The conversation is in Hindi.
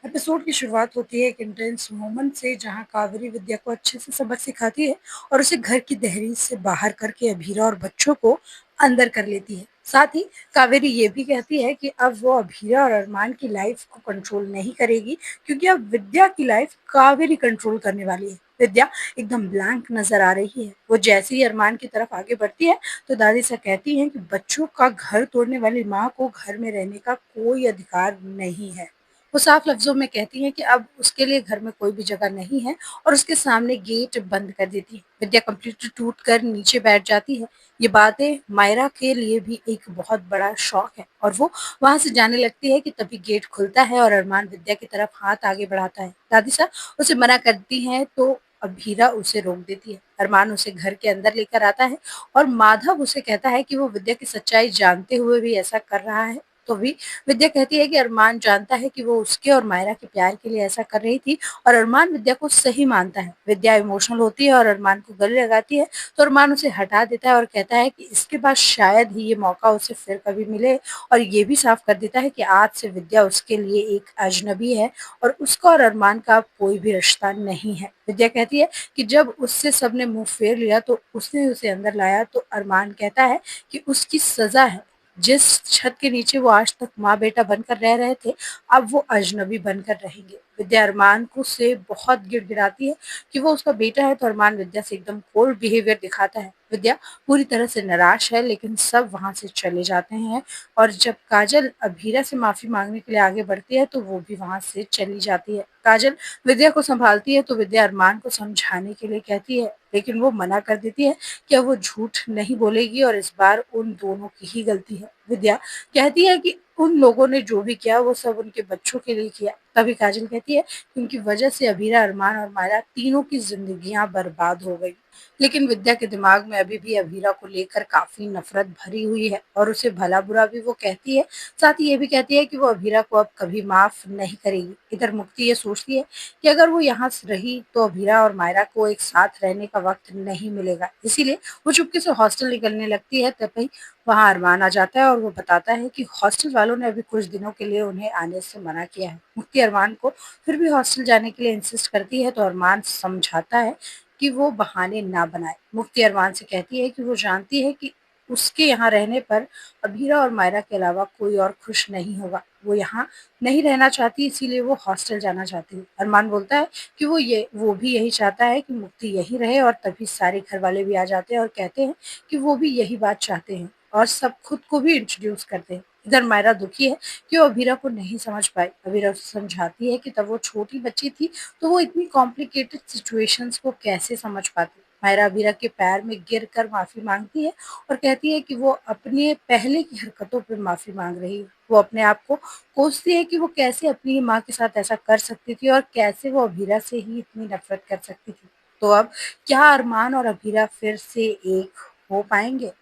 एपिसोड की शुरुआत होती है एक इंटेंस मोमेंट से जहां कावेरी विद्या को अच्छे से सबक सिखाती है और उसे घर की दहलीज से बाहर करके अभीरा और बच्चों को अंदर कर लेती है। साथ ही कावेरी ये भी कहती है कि अब वो अभीरा और अरमान की लाइफ को कंट्रोल नहीं करेगी, क्योंकि अब विद्या की लाइफ कावेरी कंट्रोल करने वाली है। विद्या एकदम ब्लैंक नजर आ रही है। वो जैसे ही अरमान की तरफ आगे बढ़ती है तो दादी से कहती है कि बच्चों का घर तोड़ने वाली माँ को घर में रहने का कोई अधिकार नहीं है। वो साफ लफ्ज़ों में कहती हैं कि अब उसके लिए घर में कोई भी जगह नहीं है और उसके सामने गेट बंद कर देती है। विद्या कंप्लीटली टूट कर नीचे बैठ जाती है। ये बातें मायरा के लिए भी एक बहुत बड़ा शौक है और वो वहां से जाने लगती है कि तभी गेट खुलता है और अरमान विद्या की तरफ हाथ आगे बढ़ाता है। दादी साहब उसे मना करती हैं तो अभीरा उसे रोक देती है। अरमान उसे घर के अंदर लेकर आता है और माधव उसे कहता है कि वो विद्या की सच्चाई जानते हुए भी ऐसा कर रहा है। तो भी विद्या कहती है कि अरमान जानता है कि वो उसके और मायरा के प्यार के लिए ऐसा कर रही थी और अरमान विद्या को सही मानता है। विद्या इमोशनल होती है और अरमान को गले लगाती है तो अरमान उसे हटा देता है और कहता है कि इसके बाद शायद ही ये मौका उसे फिर कभी मिले, और ये भी साफ कर देता है कि आज से विद्या उसके लिए एक अजनबी है और उसका और अरमान का कोई भी रिश्ता नहीं है। विद्या कहती है कि जब उससे सबने मुंह फेर लिया तो उसने उसे अंदर लाया, तो अरमान कहता है कि उसकी सजा है। जिस छत के नीचे वो आज तक माँ बेटा बनकर रह रहे थे, अब वो अजनबी बनकर रहेंगे। विद्या अरमान को से बहुत गिड़गिड़ाती है कि वो उसका बेटा है, तो अरमान विद्या से एकदम कोल्ड बिहेवियर दिखाता है। विद्या पूरी तरह से निराश है, लेकिन सब वहां से चले जाते हैं और जब काजल अभीरा से माफी मांगने के लिए आगे बढ़ती है तो वो भी वहां से चली जाती है। काजल विद्या को संभालती है तो विद्या अरमान को समझाने के लिए कहती है, लेकिन वो मना कर देती है कि अब वो झूठ नहीं बोलेगी और इस बार उन दोनों की ही गलती है। विद्या कहती है कि उन लोगों ने जो भी किया वो सब उनके बच्चों के लिए किया। तभी काजल कहती है कि उनकी वजह से अभीरा, अरमान और माया तीनों की जिंदगियां बर्बाद हो गई। लेकिन विद्या के दिमाग में अभी भी अभीरा को लेकर काफी नफरत भरी हुई है और उसे भला बुरा भी वो कहती है। साथ ही ये भी कहती है कि वो अभीरा को अब कभी माफ नहीं करेगी। इधर मुक्ति ये सोचती है कि अगर वो यहाँ रही तो अभीरा और मायरा को एक साथ रहने का वक्त नहीं मिलेगा, इसीलिए वो चुपके से हॉस्टल निकलने लगती है। तभी वहाँ अरमान आ जाता है और वो बताता है कि हॉस्टल वालों ने अभी कुछ दिनों के लिए उन्हें आने से मना किया है। मुक्ति अरमान को फिर भी हॉस्टल जाने के लिए इंसिस्ट करती है तो अरमान समझाता है कि वो बहाने ना बनाए। मुक्ति अरमान से कहती है कि वो जानती है कि उसके यहाँ रहने पर अभीरा और मायरा के अलावा कोई और खुश नहीं होगा। वो यहाँ नहीं रहना चाहती, इसीलिए वो हॉस्टल जाना चाहती है। अरमान बोलता है कि वो भी यही चाहता है कि मुक्ति यहीं रहे और तभी सारे घर वाले भी आ जाते हैं और कहते हैं कि वो भी यही बात चाहते हैं और सब खुद को भी इंट्रोड्यूस करते हैं। इधर मायरा दुखी है कि वो अभीरा को नहीं समझ पाई। अभीरा उसे समझाती है कि तब वो छोटी बच्ची थी तो वो इतनी कॉम्प्लिकेटेड सिचुएशंस को कैसे समझ पाती। मायरा अभीरा के पैर में गिर कर माफी मांगती है और कहती है कि वो अपने पहले की हरकतों पर माफी मांग रही है। वो अपने आप को कोसती है कि वो कैसे अपनी ही माँ के साथ ऐसा कर सकती थी और कैसे वो अभीरा से ही इतनी नफरत कर सकती थी। तो अब क्या अरमान और अभीरा फिर से एक हो पाएंगे?